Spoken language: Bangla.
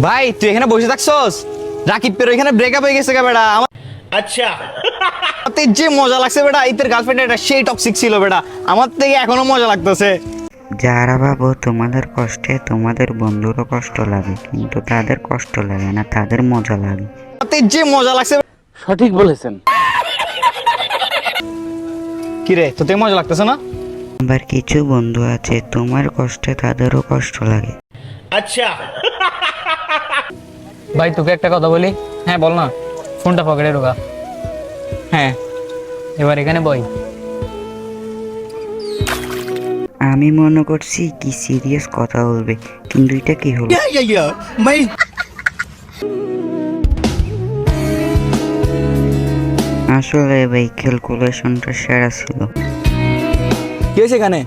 ভাই তুই এখানে বসে থাকছস? রাকিব পের এখানে ব্রেকআপ হয়ে গেছে বেটা। আমার अच्छा যে মজা লাগছে বেটা, ইতের গার্লফ্রেন্ড এটা সেই টক্সিক ছিল বেটা, আমার থেকে এখনো মজা লাগতেছে। যারা ভাবো তোমাদের কষ্টে তোমাদের বন্ধুরও কষ্ট লাগে, কিন্তু তাদের কষ্ট লাগে না, তাদের মজা লাগে। যে মজা লাগছে। সঠিক বলেছেন। কি রে, তোতে মজা লাগতেছে না? আবার কিছু বন্ধু আছে তোমার কষ্টে তাদেরও কষ্ট লাগে। अच्छा ভাই তোকে একটা কথা বলি। হ্যাঁ বল না। ফোনটা পকেটে ঢোকা। হ্যাঁ, এবার এখানে বই। আমি মনে করছি কি সিরিয়াস কথা বলবে, কিন্তু এটা কি হলো? আসলে ভাই ক্যালকুলেশনটা সেরা ছিল। কি হয়েছে এখানে?